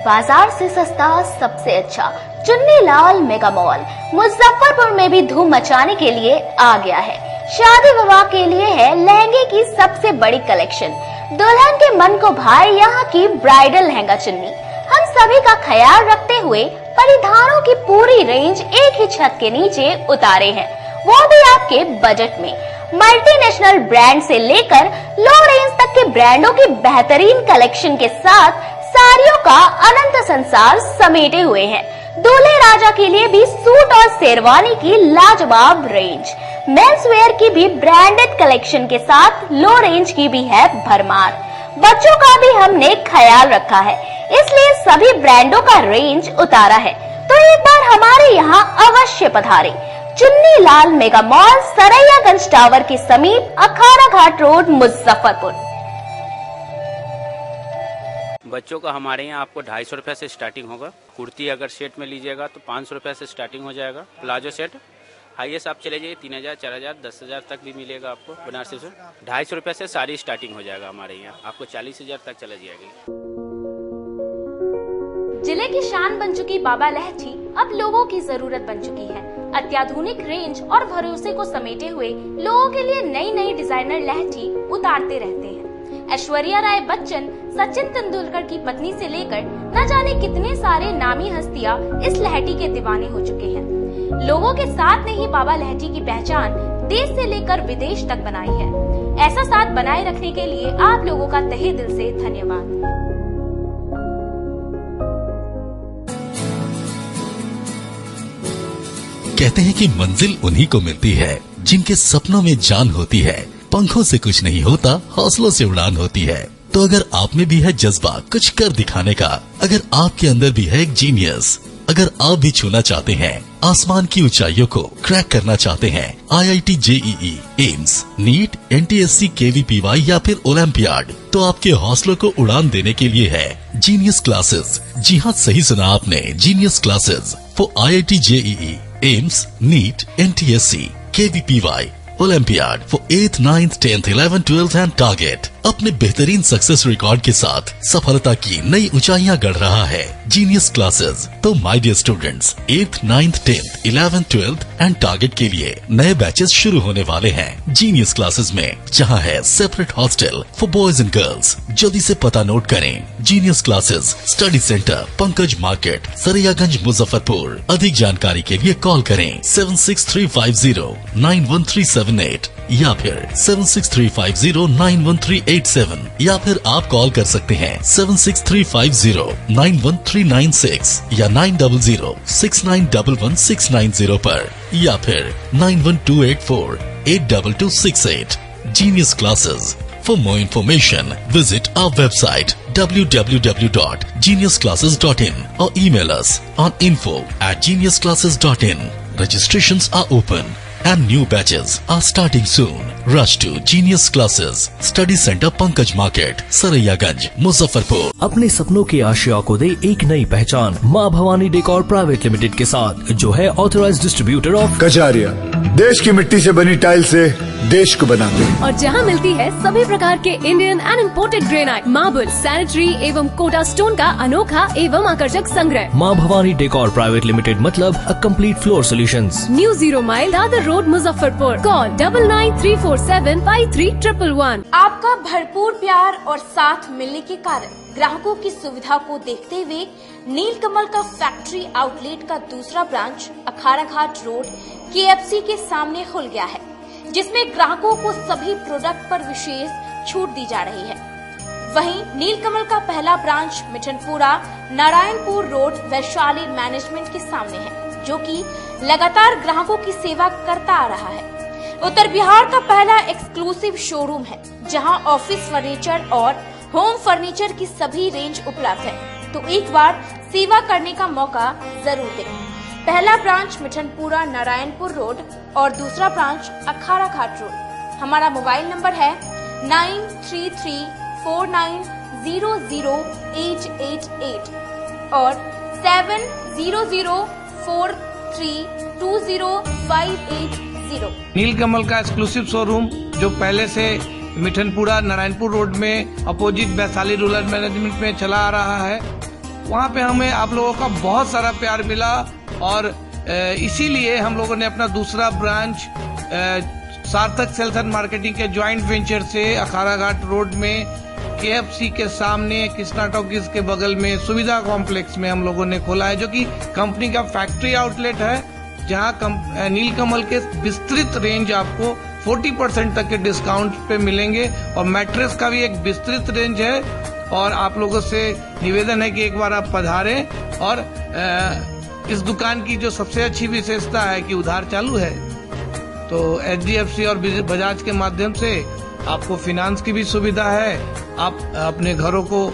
बाजार से सस्ता सबसे अच्छा चुन्नीलाल मेगा मॉल मुजफ्फरपुर में भी धूम मचाने के लिए आ गया है। शादी विवाह के लिए है लहंगे की सबसे बड़ी कलेक्शन। दुल्हन के मन को भाए यहाँ की ब्राइडल लहंगा चुन्नी। हम सभी का ख्याल रखते हुए परिधानों की पूरी रेंज एक ही छत के नीचे उतारे हैं, वो भी आपके बजट में। मल्टीनेशनल ब्रांड से लेकर लो रेंज तक के ब्रांडों की बेहतरीन कलेक्शन के साथ साड़ियों का अनंत संसार समेटे हुए हैं। दूल्हे राजा के लिए भी सूट और शेरवानी की लाजवाब रेंज, मेंस वेयर की भी ब्रांडेड कलेक्शन के साथ लो रेंज की भी है भरमार। बच्चों का भी हमने ख्याल रखा है, इसलिए सभी ब्रांडों का रेंज उतारा है। तो एक बार हमारे यहाँ अवश्य पधारें। Chunni Lal mega mall, Saraiyaganj tower के समीप, अखाड़ा घाट रोड, मुजफ्फरपुर। बच्चों का हमारे यहाँ आपको 250 रुपए से स्टार्टिंग होगा। कुर्ती अगर सेट में लीजिएगा तो 500 रुपए से स्टार्टिंग हो जाएगा। प्लाजो सेट हाईएस्ट आप चले जाइए 3000, 4000, 10,000 तक भी मिलेगा आपको। बनारसी से 250 रुपए से साड़ी स्टार्टिंग हो जाएगा हमारे यहाँ, आपको 40,000 तक चला जाएगी। जिले की शान बन चुकी बाबा लहठी अब लोगों की जरूरत बन चुकी है। अत्याधुनिक रेंज और भरोसे को समेटे हुए लोगों के लिए नई नई डिजाइनर लहठी उतारते रहते हैं। ऐश्वर्या राय बच्चन, सचिन तेंदुलकर की पत्नी से लेकर न जाने कितने सारे नामी हस्तियां इस लहठी के दीवाने हो चुके हैं। लोगों के साथ ने ही बाबा लहठी की पहचान देश से लेकर विदेश तक बनाई है। ऐसा साथ बनाए रखने के लिए आप लोगों का तहे दिल से धन्यवाद। कहते हैं कि मंजिल उन्हीं को मिलती है जिनके सपनों में जान होती है। पंखों से कुछ नहीं होता, हौसलों से उड़ान होती है। तो अगर आप में भी है जज्बा कुछ कर दिखाने का, अगर आपके अंदर भी है एक जीनियस, अगर आप भी छूना चाहते हैं आसमान की ऊंचाइयों को, क्रैक करना चाहते हैं IIT JEE, AIIMS, NEET, NTSC, KVPY या फिर ओलंपियाड, तो आपके हौसलों को उड़ान देने के लिए है जीनियस क्लासेस। जी हाँ, सही सुना आपने, genius classes for IIT JEE, AIIMS, NEET, NTSC, KVPY, olympiad for 8th, 9th, 10th, 11th, 12th and target. अपने बेहतरीन सक्सेस रिकॉर्ड के साथ सफलता की नई ऊंचाइयां गढ़ रहा है जीनियस क्लासेस। तो my dear students, 8th, 9th, 10th, 11th, 12th and target के लिए नए बैचेस शुरू होने वाले हैं जीनियस क्लासेस में, जहां है separate hostel for boys and girls. जल्दी से पता नोट करें, genius classes, study centre, Pankaj market, Saraiyaganj, Muzaffarpur. अधिक जानकारी के लिए कॉल करें 7635091378 या फिर 7635091387 या फिर आप कॉल कर सकते हैं 7635091396 या 9006911690 पर या फिर 9128482268। Genius Classes. For more information, visit our website www.geniusclasses.in or email us on info@geniusclasses.in. Registrations are open and new batches are starting soon. Rush to Genius Classes, Study Center, Pankaj Market, Saraiyaganj, Muzaffarpur. अपने सपनों की आशिया को दे एक नई पहचान माँ Bhavani decor private limited के साथ, जो है ऑथराइज्ड डिस्ट्रीब्यूटर ऑफ कजारिया। देश की मिट्टी से बनी टाइल से देश को बनाते हैं। और जहां मिलती है सभी प्रकार के Indian and imported granite, marble, sanitary एवं कोटा स्टोन का अनोखा एवं आकर्षक संग्रह। माँ भवानी डेकोर प्राइवेट लिमिटेड मतलब a complete floor solutions. New 0 mile Dadar road, Muzaffarpur. Call 9934753111। आपका भरपूर प्यार और साथ मिलने के कारण ग्राहकों की सुविधा को देखते हुए नीलकमल का फैक्ट्री आउटलेट का दूसरा ब्रांच अखाड़ा घाट रोड KFC के सामने खुल गया है, जिसमें ग्राहकों को सभी प्रोडक्ट पर विशेष छूट दी जा रही है। वहीं नीलकमल का पहला branch Mithanpura Narayanpur road Vaishali management के सामने है, जो कि लगातार ग्राहकों की सेवा करता आ रहा है। उत्तर बिहार का पहला एक्सक्लूसिव शोरूम है, जहां ऑफिस फर्नीचर और होम फर्नीचर की सभी रेंज उपलब्ध है। तो एक बार सेवा करने का मौका जरूर दें। पहला ब्रांच मिठनपुरा नारायणपुर रोड और दूसरा ब्रांच अखाड़ा घाट रोड। हमारा मोबाइल नंबर है 9334900888 और 7004320580। नीलकमल का एक्सक्लूसिव शोरूम जो पहले से मिठनपुरा नारायणपुर रोड में अपोजिट वैशाली रूरल मैनेजमेंट में चला आ रहा है, वहाँ पे हमें आप लोगों का बहुत सारा प्यार मिला और इसीलिए हम लोगों ने अपना दूसरा ब्रांच सार्थक सेल्स एंड मार्केटिंग के ज्वाइंट वेंचर से अखाड़ा घाट रोड में KFC के सामने कृष्णा टॉकीज के बगल में सुविधा कॉम्प्लेक्स में हम लोगों ने खोला है, जो कि कंपनी का फैक्ट्री आउटलेट है, जहां नीलकमल के विस्तृत रेंज आपको 40% तक के डिस्काउंट पे मिलेंगे और मैट्रेस का भी एक विस्तृत रेंज है। और आप लोगों से निवेदन है कि एक बार आप पधारें। और इस दुकान की जो सबसे अच्छी विशेषता है कि उधार चालू है, तो HDFC और बजाज के माध्यम से आपको फाइनेंस की भी सुविधा है। आप अपने घरों को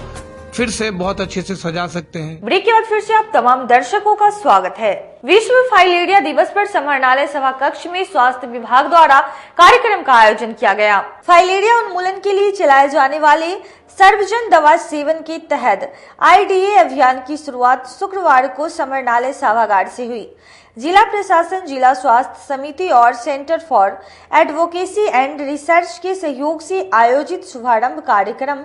फिर से बहुत अच्छे से सजा सकते हैं। ब्रेक के बाद फिर से आप तमाम दर्शकों का स्वागत है। विश्व फाइलेरिया दिवस पर समाहरणालय सभा कक्ष में स्वास्थ्य विभाग द्वारा कार्यक्रम का आयोजन किया गया। फाइलेरिया उन्मूलन के लिए चलाए जाने वाले सर्वजन दवा सेवन के तहत IDA अभियान की शुरुआत शुक्रवार को समाहरणालय सभागार से हुई। जिला प्रशासन, जिला स्वास्थ्य समिति और centre for advocacy and research के सहयोग से आयोजित शुभारंभ कार्यक्रम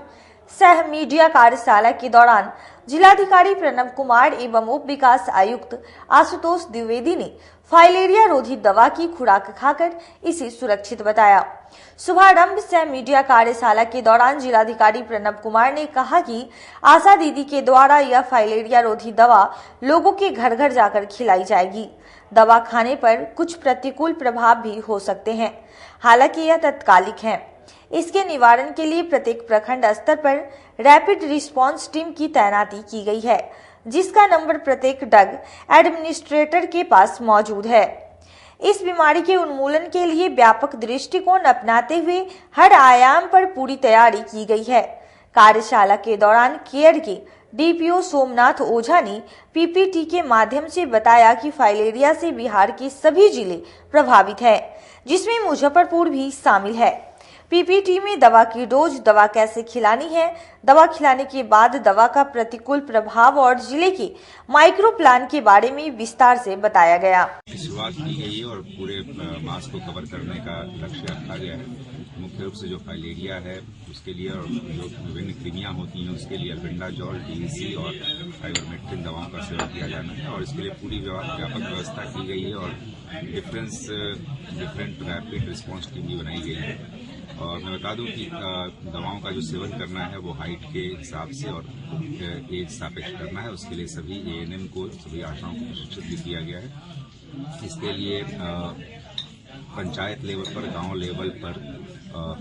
सह मीडिया कार्यशाला के दौरान जिलाधिकारी प्रणव कुमार एवं उप विकास आयुक्त आशुतोष द्विवेदी ने फाइलेरिया रोधी दवा की खुराक खाकर इसे सुरक्षित बताया। शुभारंभ सह मीडिया कार्यशाला के दौरान जिलाधिकारी प्रणव कुमार ने कहा कि आशा दीदी के द्वारा यह फाइलेरिया रोधी दवा लोगों के घर घर जाकर खिलाई जाएगी। दवा खाने पर कुछ प्रतिकूल प्रभाव भी हो सकते हैं, हालांकि यह तत्कालिक है। इसके निवारण के लिए प्रत्येक प्रखंड स्तर पर रैपिड रिस्पांस टीम की तैनाती की गई है, जिसका नंबर प्रत्येक ड्रग एडमिनिस्ट्रेटर के पास मौजूद है। इस बीमारी के उन्मूलन के लिए व्यापक दृष्टिकोण अपनाते हुए हर आयाम पर पूरी तैयारी की गई है। कार्यशाला के दौरान केयर के DPO सोमनाथ ओझा ने PPT के माध्यम से बताया कि फाइलेरिया से बिहार के सभी जिले प्रभावित हैं, जिसमें मुजफ्फरपुर भी शामिल है। PPT में दवा की डोज, दवा कैसे खिलानी है, दवा खिलाने के बाद दवा का प्रतिकूल प्रभाव और जिले के माइक्रो प्लान के बारे में विस्तार से बताया गया। शुरुआत की गई है और पूरे मास को कवर करने का लक्ष्य रखा गया है। मुख्य रूप से जो फाइलेरिया है उसके लिए और जो विभिन्न कृमियां होती हैं उसके लिए अल्बेंडाजोल, DEC और आइवरमेक्टिन दवाओं का सेवन किया जाना है और इसके लिए पूरी व्यापक व्यवस्था की गई है और डिफरेंट रैपिड रिस्पांस टीम भी बनाई गई है। और मैं बता दूं कि दवाओं का जो सेवन करना है वो हाइट के हिसाब से और एज सापेक्ष करना है। उसके लिए सभी ANM को, सभी आशाओं को प्रशिक्षित भी किया गया है। इसके लिए पंचायत लेवल पर, गांव लेवल पर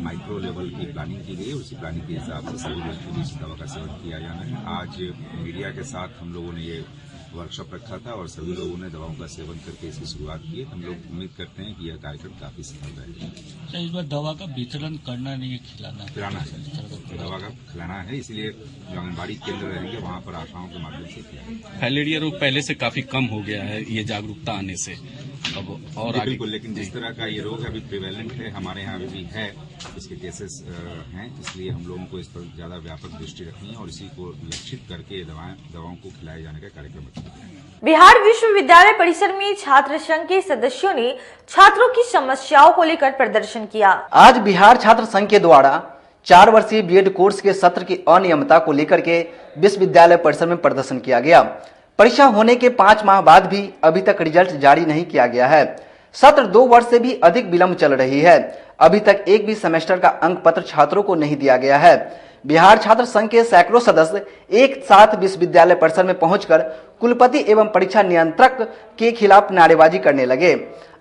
माइक्रो लेवल की प्लानिंग की गई है। उसी प्लानिंग के हिसाब से सभी लोगों को इस दवा का सेवन किया जाना है। आज मीडिया के साथ हम लोगों ने ये वर्कशॉप रखा था और सभी लोगों ने दवाओं का सेवन करके इसकी शुरुआत की। हम लोग उम्मीद करते हैं कि यह कार्यक्रम काफी सफल रहेगा। इस बार दवा का वितरण करना नहीं है, खिलाना है। दवा का खिलाना है, इसलिए जो आंगनबाड़ी केंद्र रहेंगे वहाँ पर आशाओं के माध्यम से किया। फाइलेरिया रोग पहले से काफी कम हो गया है ये जागरूकता आने से, अब और आगे बिल्कुल, लेकिन जिस तरह का ये रोग अभी प्रिवेलेंट है, हमारे यहाँ अभी भी है, इसके केसेस हैं, इसलिए हम लोगों को इस पर ज्यादा व्यापक दृष्टि रखनी है और इसी को लक्षित करके दवाओं को खिलाए जाने का कार्यक्रम रखा गया है। बिहार विश्वविद्यालय परिसर में छात्र संघ के सदस्यों ने छात्रों की समस्याओं को लेकर प्रदर्शन किया। आज बिहार छात्र संघ के द्वारा 4 वर्षीय B.Ed कोर्स के सत्र की अनियमितता को लेकर के विश्वविद्यालय परिसर में प्रदर्शन किया गया। परीक्षा होने के 5 माह बाद भी अभी तक रिजल्ट जारी नहीं किया गया है। सत्र 2 वर्ष से भी अधिक विलंब चल रही है। अभी तक एक भी सेमेस्टर का अंक पत्र छात्रों को नहीं दिया गया है। बिहार छात्र संघ के सैकड़ों सदस्य एक साथ विश्वविद्यालय परिसर में पहुंचकर कुलपति एवं परीक्षा नियंत्रक के खिलाफ नारेबाजी करने लगे।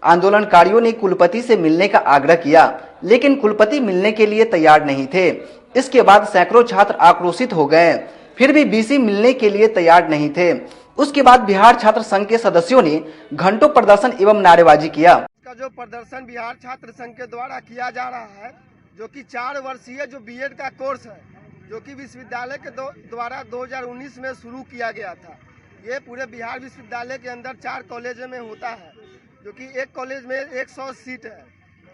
आंदोलनकारियों ने कुलपति से मिलने का आग्रह किया, लेकिन कुलपति मिलने के लिए तैयार नहीं थे। इसके बाद सैकड़ों छात्र आक्रोशित हो गए, फिर भी BC मिलने के लिए तैयार नहीं थे। उसके बाद बिहार छात्र संघ के सदस्यों ने घंटों प्रदर्शन एवं नारेबाजी किया। इसका जो प्रदर्शन बिहार छात्र संघ के द्वारा किया जा रहा है, जो कि 4 वर्षीय जो B.Ed का कोर्स है, जो कि विश्वविद्यालय के द्वारा 2019 में शुरू किया गया था। ये पूरे बिहार विश्वविद्यालय के अंदर 4 कॉलेजों में होता है, जो कि एक कॉलेज में 100 सीट है,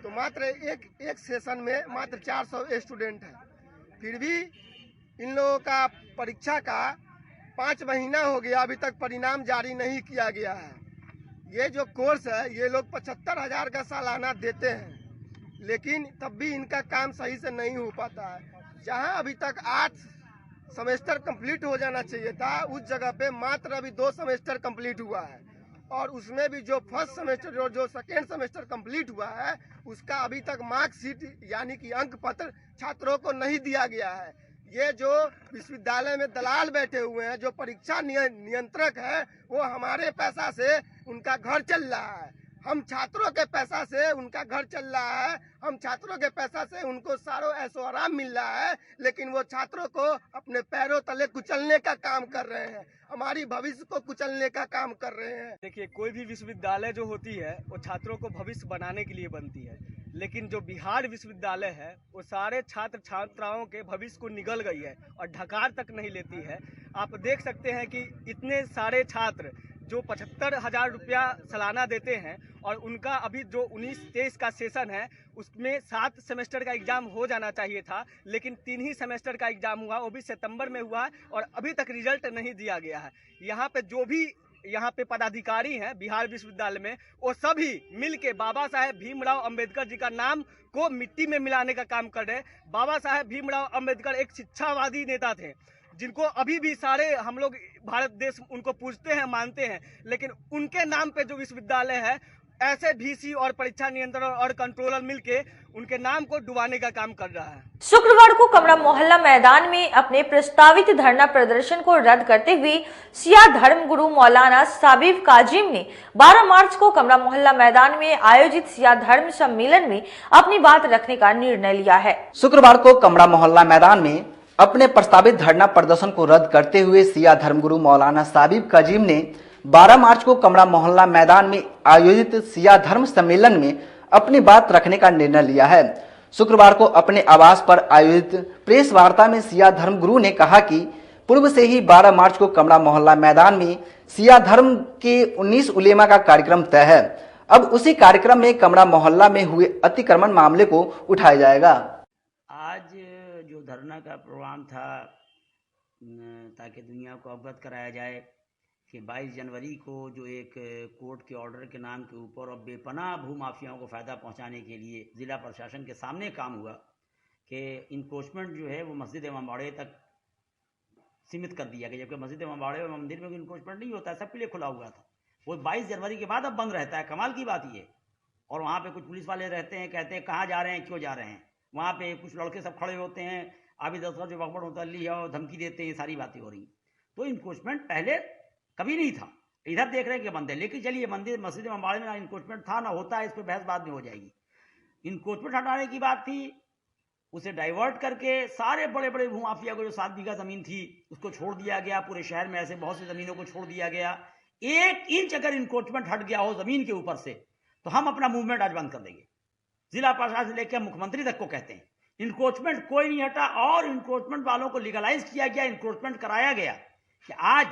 तो मात्र एक सेशन में मात्र 400 स्टूडेंट है। फिर भी इन लोगों का परीक्षा का 5 महीना हो गया, अभी तक परिणाम जारी नहीं किया गया है। ये जो कोर्स है, ये लोग 75,000 का सालाना देते हैं, लेकिन तब भी इनका काम सही से नहीं हो पाता है। जहां अभी तक 8 सेमेस्टर कंप्लीट हो जाना चाहिए था, उस जगह पे मात्र अभी 2 सेमेस्टर कंप्लीट हुआ है, और उसमें भी जो फर्स्ट सेमेस्टर और जो सेकेंड सेमेस्टर कंप्लीट हुआ है, उसका अभी तक मार्कशीट यानी कि अंक पत्र छात्रों को नहीं दिया गया है। ये जो विश्वविद्यालय में दलाल बैठे हुए हैं, जो परीक्षा नियंत्रक है, वो हमारे पैसा से उनका घर चल रहा है। हम छात्रों के पैसा से उनका घर चल रहा है, हम छात्रों के पैसा से उनको सारो ऐसो आराम मिल रहा है, लेकिन वो छात्रों को अपने पैरों तले कुचलने का काम कर रहे हैं, हमारी भविष्य को कुचलने का काम कर रहे हैं। देखिए, कोई भी विश्वविद्यालय जो होती है वो छात्रों को भविष्य बनाने के लिए बनती है, लेकिन जो बिहार विश्वविद्यालय है वो सारे छात्र छात्राओं के भविष्य को निगल गई है और ढकार तक नहीं लेती है। आप देख सकते हैं कि इतने सारे छात्र जो 75,000 रुपया सालाना देते हैं और उनका अभी जो 19-23 का सेशन है उसमें 7 सेमेस्टर का एग्जाम हो जाना चाहिए था, लेकिन 3 ही सेमेस्टर का एग्जाम हुआ, वो भी सितंबर में हुआ और अभी तक रिजल्ट नहीं दिया गया है। यहाँ पे जो भी यहाँ पे पदाधिकारी हैं बिहार विश्वविद्यालय में, वो सभी मिल के बाबा साहेब भीमराव अंबेडकर जी का नाम को मिट्टी में मिलाने का काम कर रहे हैं। बाबा साहेब भीमराव अंबेडकर एक शिक्षावादी नेता थे जिनको अभी भी सारे हम लोग भारत देश उनको पूजते हैं, मानते हैं, लेकिन उनके नाम पे जो विश्वविद्यालय है ऐसे VC और परीक्षा नियंत्रण और कंट्रोलर मिलके उनके नाम को डुबाने का काम कर रहा है। शुक्रवार को कमरा मोहल्ला मैदान में अपने प्रस्तावित धरना प्रदर्शन को रद्द करते हुए शिया धर्मगुरु मौलाना साबिब काजिम ने 12 मार्च को कमरा मोहल्ला मैदान में आयोजित शिया धर्म सम्मेलन में अपनी बात रखने का निर्णय लिया है। शुक्रवार को कमरा मोहल्ला मैदान में अपने प्रस्तावित धरना प्रदर्शन को रद्द करते हुए शिया धर्मगुरु मौलाना साबिब काजिम ने 12 मार्च को कमरा मोहल्ला मैदान में आयोजित शिया धर्म सम्मेलन में अपनी बात रखने का निर्णय लिया है। शुक्रवार को अपने आवास पर आयोजित प्रेस वार्ता में शिया धर्मगुरु ने कहा कि पूर्व से ही 12 मार्च को कमरा मोहल्ला मैदान में शिया धर्म के 19 उलेमा का कार्यक्रम तय है। अब उसी कार्यक्रम में कमरा मोहल्ला में हुए अतिक्रमण मामले को उठाया जाएगा। आज जो धरना का प्रोग्राम था ताकि दुनिया को अवगत कराया जाए कि 22 जनवरी को जो एक कोर्ट के ऑर्डर के नाम के ऊपर और बेपनाह भूमाफियाओं को फ़ायदा पहुंचाने के लिए ज़िला प्रशासन के सामने काम हुआ कि इनक्रोचमेंट जो है वो मस्जिद इमामबाड़े तक सीमित कर दिया गया, जबकि मस्जिद इमामबाड़े और मंदिर में कोई इनक्रोचमेंट नहीं होता है, सबके लिए खुला हुआ था। वो 22 जनवरी के बाद अब बंद रहता है। कमाल की बात ये। और वहाँ पर कुछ पुलिस वाले रहते हैं, कहते हैं कहाँ जा रहे हैं, क्यों जा रहे हैं। वहाँ पर कुछ लड़के सब खड़े होते हैं, आबिद असगर जो वकबड़ मुतल्ली है और धमकी देते हैं, सारी बातें हो रही। तो इनक्रोचमेंट पहले कभी नहीं था। इधर देख रहे हैं कि बंद है, लेकिन चलिए मंदिर मस्जिद इमामबाड़े में ना इनक्रोचमेंट था ना होता है, इस पर बहस बाद में हो जाएगी। इनक्रोचमेंट हटाने की बात थी, उसे डाइवर्ट करके सारे बड़े बड़े भूमाफिया को जो 7 बीघा जमीन थी उसको छोड़ दिया गया। पूरे शहर में ऐसे बहुत सी जमीनों को छोड़ दिया गया। 1 इंच अगर इनक्रोचमेंट हट गया हो जमीन के ऊपर से तो हम अपना मूवमेंट आज बंद कर देंगे। जिला प्रशासन से लेकर मुख्यमंत्री तक को कहते हैं इनक्रोचमेंट कोई नहीं हटा और इनक्रोचमेंट वालों को लीगलाइज किया गया, इनक्रोचमेंट कराया गया। कि आज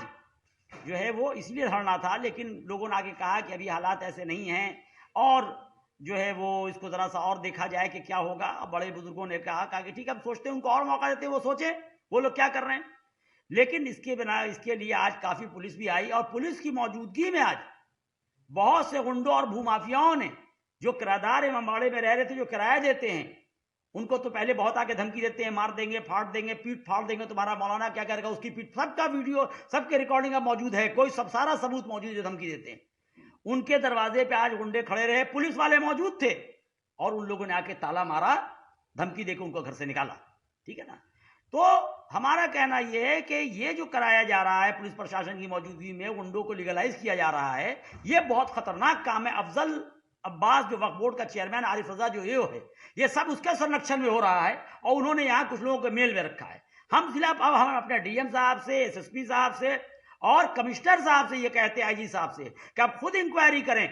जो है वो इसलिए धरना था, लेकिन लोगों ने आगे कहा कि अभी हालात ऐसे नहीं हैं और जो है वो इसको जरा सा और देखा जाए कि क्या होगा। बड़े बुजुर्गों ने कहा कि ठीक है, अब सोचते हैं, उनको और मौका देते हैं, वो सोचे वो लोग क्या कर रहे हैं। लेकिन इसके लिए आज काफी पुलिस भी आई और पुलिस की मौजूदगी में आज बहुत से गुंडों और भूमाफियाओं ने जो किराएदार इमामबाड़े में रह रहे थे, जो किराया देते हैं, उनको तो पहले बहुत आके धमकी देते हैं, मार देंगे, फाड़ देंगे, पीठ फाड़ देंगे, तुम्हारा मौलाना क्या करेगा, उसकी पीठ, सबका वीडियो, सबके रिकॉर्डिंग मौजूद है, कोई सब सारा सबूत मौजूद है जो धमकी देते हैं। उनके दरवाजे पे आज गुंडे खड़े रहे, पुलिस वाले मौजूद थे और उन लोगों ने आके ताला मारा, धमकी देकर उनको घर से निकाला। ठीक है ना। तो हमारा कहना यह है कि ये जो कराया जा रहा है पुलिस प्रशासन की मौजूदगी में, गुंडों को लीगलाइज किया जा रहा है, ये बहुत खतरनाक काम है। अफजल अब्बास जो वक्फ बोर्ड का चेयरमैन, आरिफ रजा जो ये है, ये सब उसके संरक्षण में हो रहा है और उन्होंने यहाँ कुछ लोगों को मेल में रखा है। अब हम अपने डीएम साहब से, एसएसपी साहब से और कमिश्नर साहब से ये कहते हैं, आईजी साहब से, कि आप खुद इंक्वायरी करें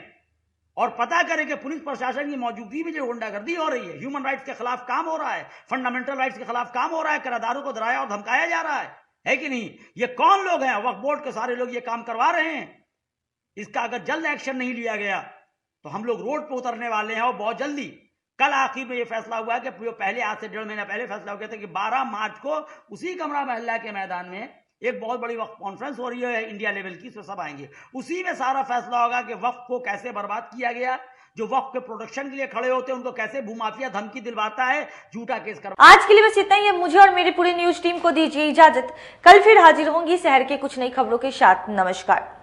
और पता करें कि पुलिस प्रशासन की मौजूदगी में जो गुंडागर्दी हो रही है, ह्यूमन राइट्स के खिलाफ काम हो रहा है, फंडामेंटल राइट्स के खिलाफ काम हो रहा है, किराएदारों को डराया और धमकाया जा रहा है कि नहीं। ये कौन लोग हैं? वक्फ बोर्ड के सारे लोग ये काम करवा रहे हैं। इसका अगर जल्द एक्शन नहीं लिया गया तो हम लोग रोड पर उतरने वाले हैं और बहुत जल्दी। कल आखिर में ये फैसला हुआ कि पहले, आज से 1.5 महीना पहले फैसला हो गया था कि 12 मार्च को उसी कमरा मोहल्ला के मैदान में एक बहुत बड़ी वक्फ कॉन्फ्रेंस हो रही है इंडिया लेवल की, इसमें सब आएंगे। उसी में सारा फैसला होगा कि वक्फ को कैसे बर्बाद किया गया, जो वक्फ के प्रोटेक्शन के लिए खड़े होते हैं उनको कैसे भूमाफिया धमकी दिलवाता है, झूठा केस कर। आज के लिए बस इतना ही है। मुझे और मेरी पूरी न्यूज टीम को दीजिए इजाजत। कल फिर हाजिर होंगी शहर के कुछ नई खबरों के साथ। नमस्कार।